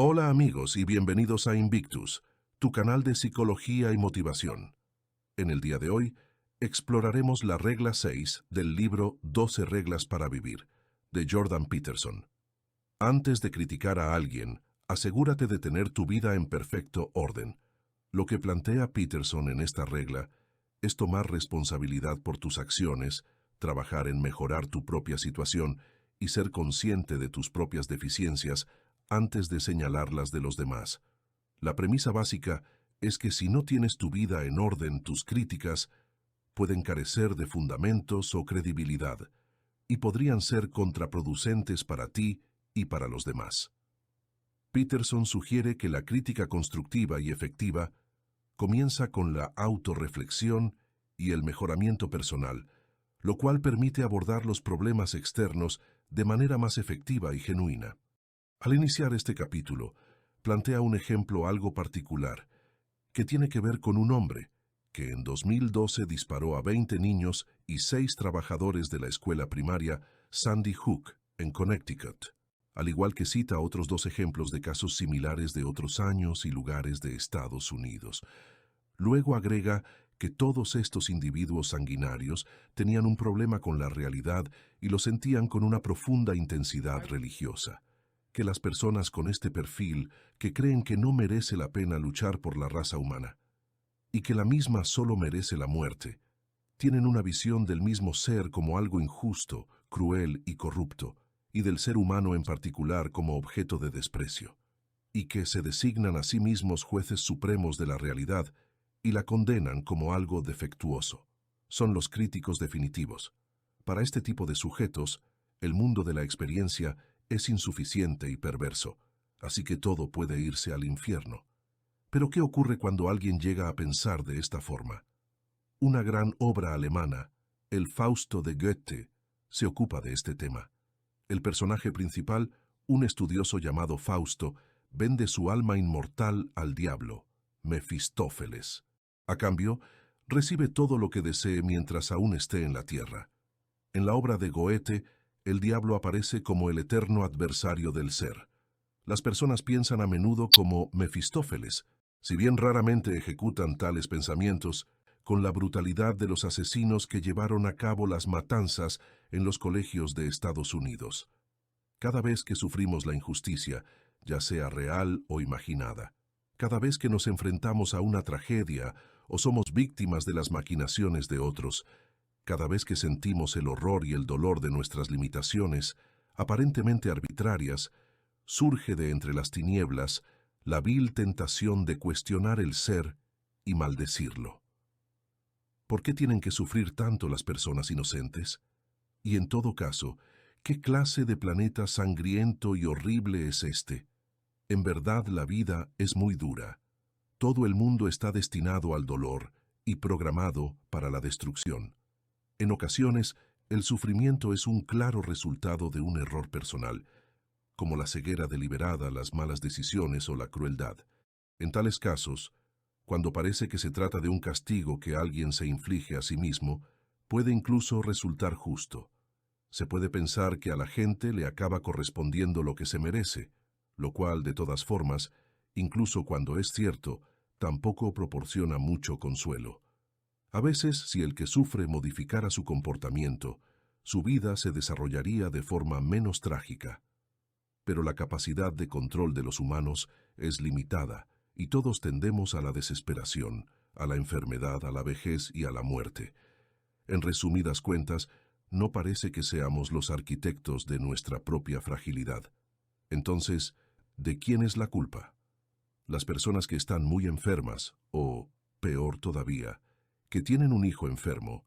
Hola amigos y bienvenidos a Invictus, tu canal de psicología y motivación. En el día de hoy, exploraremos la regla 6 del libro 12 reglas para vivir, de Jordan Peterson. Antes de criticar a alguien, asegúrate de tener tu vida en perfecto orden. Lo que plantea Peterson en esta regla es tomar responsabilidad por tus acciones, trabajar en mejorar tu propia situación y ser consciente de tus propias deficiencias antes de señalarlas de los demás. La premisa básica es que si no tienes tu vida en orden, tus críticas pueden carecer de fundamentos o credibilidad y podrían ser contraproducentes para ti y para los demás. Peterson sugiere que la crítica constructiva y efectiva comienza con la autorreflexión y el mejoramiento personal, lo cual permite abordar los problemas externos de manera más efectiva y genuina. Al iniciar este capítulo, plantea un ejemplo algo particular, que tiene que ver con un hombre que en 2012 disparó a 20 niños y 6 trabajadores de la escuela primaria Sandy Hook, en Connecticut, al igual que cita otros 2 ejemplos de casos similares de otros años y lugares de Estados Unidos. Luego agrega que todos estos individuos sanguinarios tenían un problema con la realidad y lo sentían con una profunda intensidad religiosa, que las personas con este perfil que creen que no merece la pena luchar por la raza humana y que la misma solo merece la muerte, tienen una visión del mismo ser como algo injusto, cruel y corrupto, y del ser humano en particular como objeto de desprecio, y que se designan a sí mismos jueces supremos de la realidad y la condenan como algo defectuoso. Son los críticos definitivos. Para este tipo de sujetos, el mundo de la experiencia es insuficiente y perverso, así que todo puede irse al infierno. Pero ¿qué ocurre cuando alguien llega a pensar de esta forma? Una gran obra alemana, el Fausto de Goethe, se ocupa de este tema. El personaje principal, un estudioso llamado Fausto, vende su alma inmortal al diablo, Mefistófeles. A cambio, recibe todo lo que desee mientras aún esté en la tierra. En la obra de Goethe, el diablo aparece como el eterno adversario del ser. Las personas piensan a menudo como Mefistófeles, si bien raramente ejecutan tales pensamientos, con la brutalidad de los asesinos que llevaron a cabo las matanzas en los colegios de Estados Unidos. Cada vez que sufrimos la injusticia, ya sea real o imaginada, cada vez que nos enfrentamos a una tragedia o somos víctimas de las maquinaciones de otros, cada vez que sentimos el horror y el dolor de nuestras limitaciones, aparentemente arbitrarias, surge de entre las tinieblas la vil tentación de cuestionar el ser y maldecirlo. ¿Por qué tienen que sufrir tanto las personas inocentes? Y en todo caso, ¿qué clase de planeta sangriento y horrible es este? En verdad la vida es muy dura. Todo el mundo está destinado al dolor y programado para la destrucción. En ocasiones, el sufrimiento es un claro resultado de un error personal, como la ceguera deliberada, las malas decisiones o la crueldad. En tales casos, cuando parece que se trata de un castigo que alguien se inflige a sí mismo, puede incluso resultar justo. Se puede pensar que a la gente le acaba correspondiendo lo que se merece, lo cual, de todas formas, incluso cuando es cierto, tampoco proporciona mucho consuelo. A veces, si el que sufre modificara su comportamiento, su vida se desarrollaría de forma menos trágica. Pero la capacidad de control de los humanos es limitada y todos tendemos a la desesperación, a la enfermedad, a la vejez y a la muerte. En resumidas cuentas, no parece que seamos los arquitectos de nuestra propia fragilidad. Entonces, ¿de quién es la culpa? Las personas que están muy enfermas, o, peor todavía, que tienen un hijo enfermo,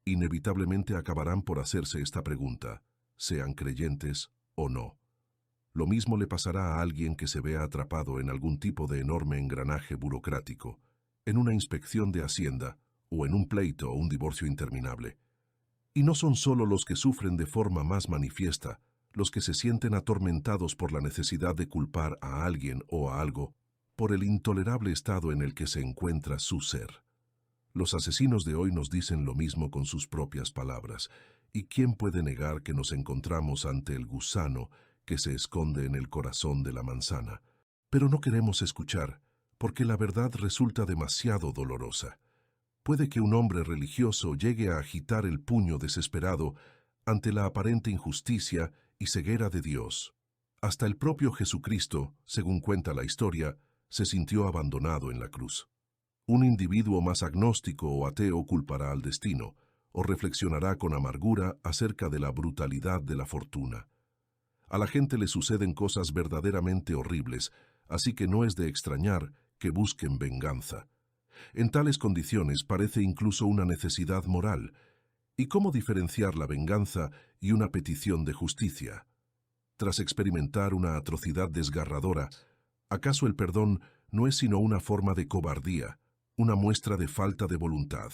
inevitablemente acabarán por hacerse esta pregunta, sean creyentes o no. Lo mismo le pasará a alguien que se vea atrapado en algún tipo de enorme engranaje burocrático, en una inspección de Hacienda, o en un pleito o un divorcio interminable. Y no son solo los que sufren de forma más manifiesta, los que se sienten atormentados por la necesidad de culpar a alguien o a algo, por el intolerable estado en el que se encuentra su ser. Los asesinos de hoy nos dicen lo mismo con sus propias palabras, y ¿quién puede negar que nos encontramos ante el gusano que se esconde en el corazón de la manzana? Pero no queremos escuchar, porque la verdad resulta demasiado dolorosa. Puede que un hombre religioso llegue a agitar el puño desesperado ante la aparente injusticia y ceguera de Dios. Hasta el propio Jesucristo, según cuenta la historia, se sintió abandonado en la cruz. Un individuo más agnóstico o ateo culpará al destino, o reflexionará con amargura acerca de la brutalidad de la fortuna. A la gente le suceden cosas verdaderamente horribles, así que no es de extrañar que busquen venganza. En tales condiciones parece incluso una necesidad moral. ¿Y cómo diferenciar la venganza y una petición de justicia? Tras experimentar una atrocidad desgarradora, ¿acaso el perdón no es sino una forma de cobardía, una muestra de falta de voluntad?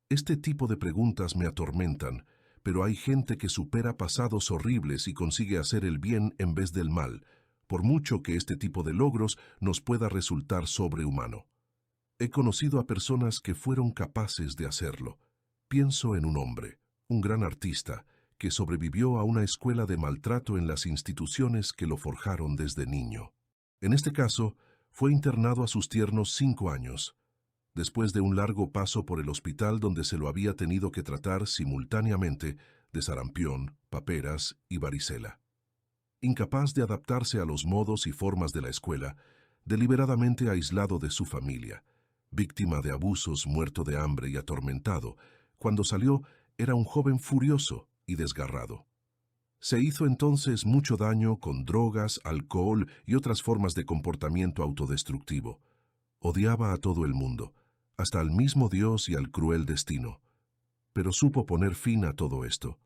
Este tipo de preguntas me atormentan, pero hay gente que supera pasados horribles y consigue hacer el bien en vez del mal, por mucho que este tipo de logros nos pueda resultar sobrehumano. He conocido a personas que fueron capaces de hacerlo. Pienso en un hombre, un gran artista, que sobrevivió a una escuela de maltrato en las instituciones que lo forjaron desde niño. En este caso, fue internado a sus tiernos 5 años, después de un largo paso por el hospital donde se lo había tenido que tratar simultáneamente de sarampión, paperas y varicela. Incapaz de adaptarse a los modos y formas de la escuela, deliberadamente aislado de su familia, víctima de abusos, muerto de hambre y atormentado, cuando salió era un joven furioso y desgarrado. Se hizo entonces mucho daño con drogas, alcohol y otras formas de comportamiento autodestructivo. Odiaba a todo el mundo, hasta al mismo Dios y al cruel destino. Pero supo poner fin a todo esto.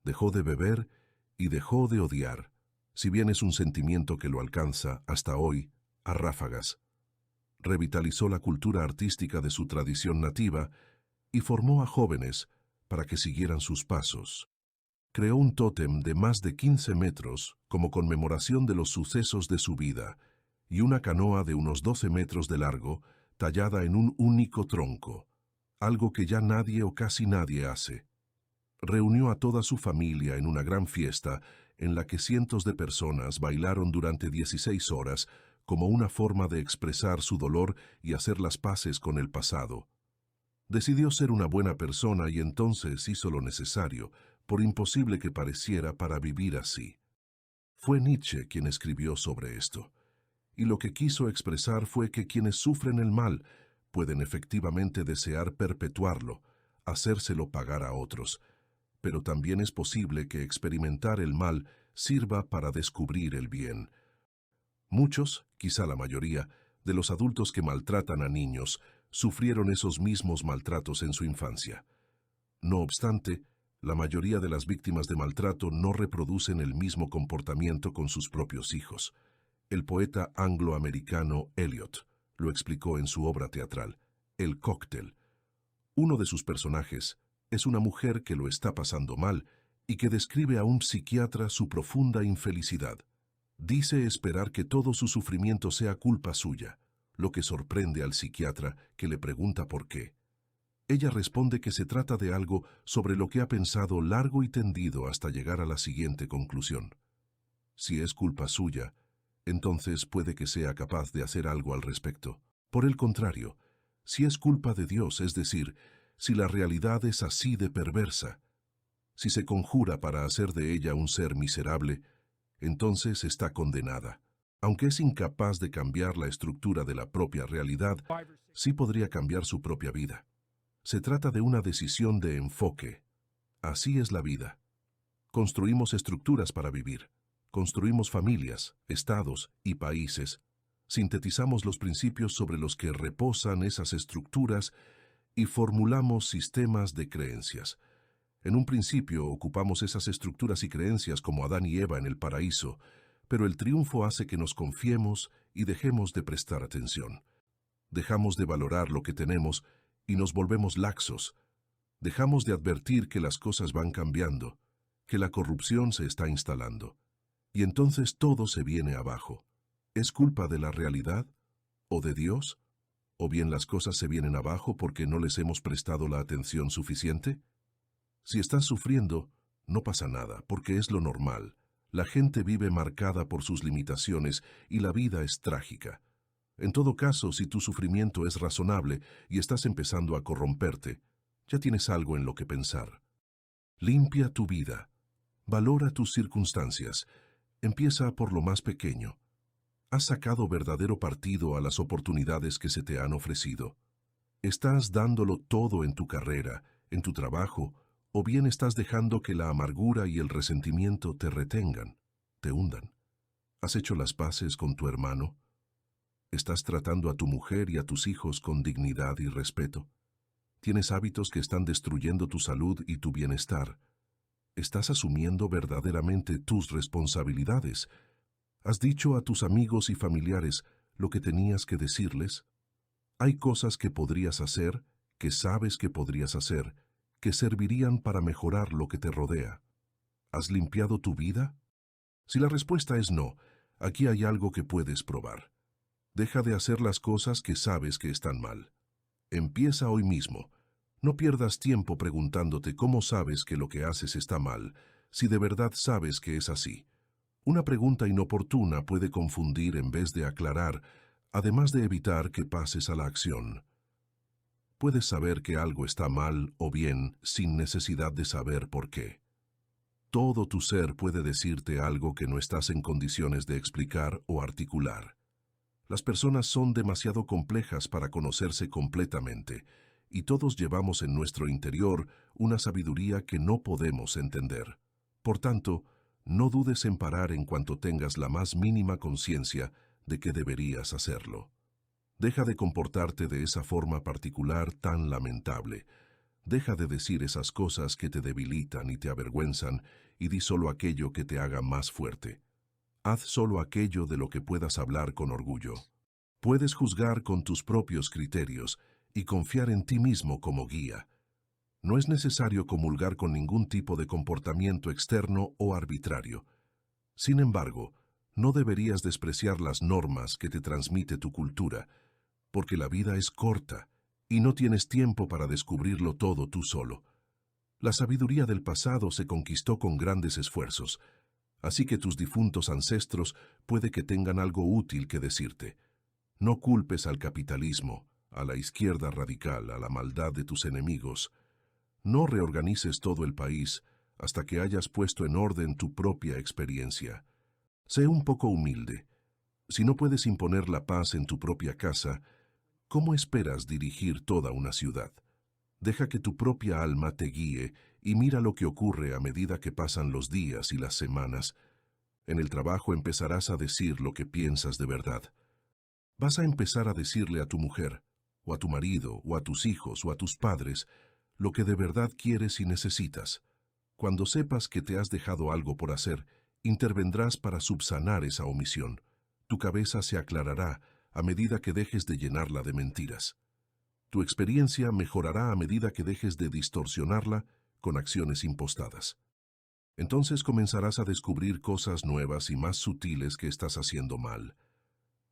Dejó de beber y dejó de odiar, si bien es un sentimiento que lo alcanza hasta hoy a ráfagas. Revitalizó la cultura artística de su tradición nativa y formó a jóvenes para que siguieran sus pasos. Creó un tótem de más de 15 metros como conmemoración de los sucesos de su vida y una canoa de unos 12 metros de largo tallada en un único tronco, algo que ya nadie o casi nadie hace. Reunió a toda su familia en una gran fiesta en la que cientos de personas bailaron durante 16 horas como una forma de expresar su dolor y hacer las paces con el pasado. Decidió ser una buena persona y entonces hizo lo necesario, por imposible que pareciera, para vivir así. Fue Nietzsche quien escribió sobre esto, y lo que quiso expresar fue que quienes sufren el mal pueden efectivamente desear perpetuarlo, hacérselo pagar a otros, pero también es posible que experimentar el mal sirva para descubrir el bien. Muchos, quizá la mayoría, de los adultos que maltratan a niños sufrieron esos mismos maltratos en su infancia. No obstante, la mayoría de las víctimas de maltrato no reproducen el mismo comportamiento con sus propios hijos. El poeta angloamericano Eliot lo explicó en su obra teatral, El cóctel. Uno de sus personajes es una mujer que lo está pasando mal y que describe a un psiquiatra su profunda infelicidad. Dice esperar que todo su sufrimiento sea culpa suya, lo que sorprende al psiquiatra, que le pregunta por qué. Ella responde que se trata de algo sobre lo que ha pensado largo y tendido hasta llegar a la siguiente conclusión. Si es culpa suya, entonces puede que sea capaz de hacer algo al respecto. Por el contrario, si es culpa de Dios, es decir, si la realidad es así de perversa, si se conjura para hacer de ella un ser miserable, entonces está condenada. Aunque es incapaz de cambiar la estructura de la propia realidad, sí podría cambiar su propia vida. Se trata de una decisión de enfoque. Así es la vida. Construimos estructuras para vivir. Construimos familias, estados y países. Sintetizamos los principios sobre los que reposan esas estructuras y formulamos sistemas de creencias. En un principio ocupamos esas estructuras y creencias como Adán y Eva en el paraíso, pero el triunfo hace que nos confiemos y dejemos de prestar atención. Dejamos de valorar lo que tenemos y nos volvemos laxos. Dejamos de advertir que las cosas van cambiando, que la corrupción se está instalando. Y entonces todo se viene abajo. ¿Es culpa de la realidad? ¿O de Dios? ¿O bien las cosas se vienen abajo porque no les hemos prestado la atención suficiente? Si estás sufriendo, no pasa nada, porque es lo normal, La gente vive marcada por sus limitaciones y la vida es trágica. En todo caso, si tu sufrimiento es razonable y estás empezando a corromperte, ya tienes algo en lo que pensar. Limpia tu vida. Valora tus circunstancias. Empieza por lo más pequeño. ¿Has sacado verdadero partido a las oportunidades que se te han ofrecido? ¿Estás dándolo todo en tu carrera, en tu trabajo, o bien estás dejando que la amargura y el resentimiento te retengan, te hundan? ¿Has hecho las paces con tu hermano? ¿Estás tratando a tu mujer y a tus hijos con dignidad y respeto? ¿Tienes hábitos que están destruyendo tu salud y tu bienestar? ¿Estás asumiendo verdaderamente tus responsabilidades? ¿Has dicho a tus amigos y familiares lo que tenías que decirles? Hay cosas que podrías hacer, que sabes que podrías hacer, que servirían para mejorar lo que te rodea. ¿Has limpiado tu vida? Si la respuesta es no, aquí hay algo que puedes probar. Deja de hacer las cosas que sabes que están mal. Empieza hoy mismo. No pierdas tiempo preguntándote cómo sabes que lo que haces está mal, si de verdad sabes que es así. Una pregunta inoportuna puede confundir en vez de aclarar, además de evitar que pases a la acción. Puedes saber que algo está mal o bien sin necesidad de saber por qué. Todo tu ser puede decirte algo que no estás en condiciones de explicar o articular. Las personas son demasiado complejas para conocerse completamente, y todos llevamos en nuestro interior una sabiduría que no podemos entender. Por tanto, no dudes en parar en cuanto tengas la más mínima conciencia de que deberías hacerlo. Deja de comportarte de esa forma particular tan lamentable. Deja de decir esas cosas que te debilitan y te avergüenzan y di solo aquello que te haga más fuerte. Haz solo aquello de lo que puedas hablar con orgullo. Puedes juzgar con tus propios criterios y confiar en ti mismo como guía. No es necesario comulgar con ningún tipo de comportamiento externo o arbitrario. Sin embargo, no deberías despreciar las normas que te transmite tu cultura, porque la vida es corta y no tienes tiempo para descubrirlo todo tú solo. La sabiduría del pasado se conquistó con grandes esfuerzos, así que tus difuntos ancestros puede que tengan algo útil que decirte. No culpes al capitalismo, a la izquierda radical, a la maldad de tus enemigos. No reorganices todo el país hasta que hayas puesto en orden tu propia experiencia. Sé un poco humilde. Si no puedes imponer la paz en tu propia casa, ¿cómo esperas dirigir toda una ciudad? Deja que tu propia alma te guíe y mira lo que ocurre a medida que pasan los días y las semanas. En el trabajo empezarás a decir lo que piensas de verdad. Vas a empezar a decirle a tu mujer, o a tu marido, o a tus hijos, o a tus padres, lo que de verdad quieres y necesitas. Cuando sepas que te has dejado algo por hacer, intervendrás para subsanar esa omisión. Tu cabeza se aclarará a medida que dejes de llenarla de mentiras. Tu experiencia mejorará a medida que dejes de distorsionarla con acciones impostadas. Entonces comenzarás a descubrir cosas nuevas y más sutiles que estás haciendo mal.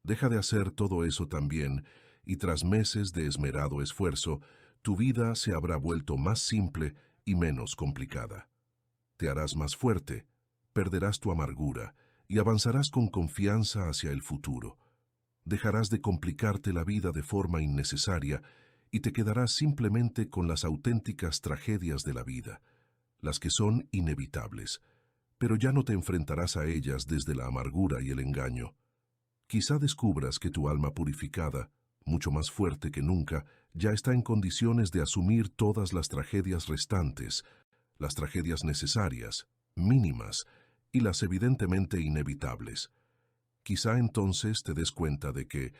Deja de hacer todo eso también, y tras meses de esmerado esfuerzo, tu vida se habrá vuelto más simple y menos complicada. Te harás más fuerte, perderás tu amargura y avanzarás con confianza hacia el futuro. Dejarás de complicarte la vida de forma innecesaria y te quedarás simplemente con las auténticas tragedias de la vida, las que son inevitables, pero ya no te enfrentarás a ellas desde la amargura y el engaño. Quizá descubras que tu alma purificada, mucho más fuerte que nunca, ya está en condiciones de asumir todas las tragedias restantes, las tragedias necesarias, mínimas, y las evidentemente inevitables. Quizá entonces te des cuenta de que,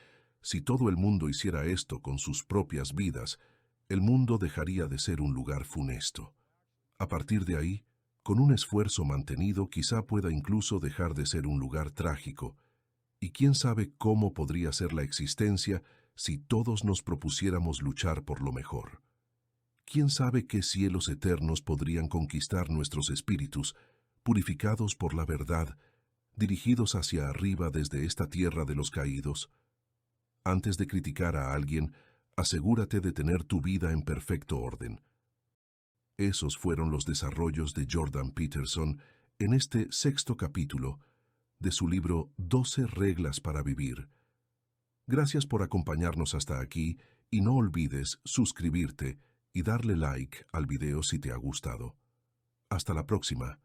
si todo el mundo hiciera esto con sus propias vidas, el mundo dejaría de ser un lugar funesto. A partir de ahí, con un esfuerzo mantenido, quizá pueda incluso dejar de ser un lugar trágico, y quién sabe cómo podría ser la existencia si todos nos propusiéramos luchar por lo mejor. ¿Quién sabe qué cielos eternos podrían conquistar nuestros espíritus, purificados por la verdad, dirigidos hacia arriba desde esta tierra de los caídos? Antes de criticar a alguien, asegúrate de tener tu vida en perfecto orden. Esos fueron los desarrollos de Jordan Peterson en este sexto capítulo de su libro 12 reglas para vivir. Gracias por acompañarnos hasta aquí y no olvides suscribirte y darle like al video si te ha gustado. Hasta la próxima.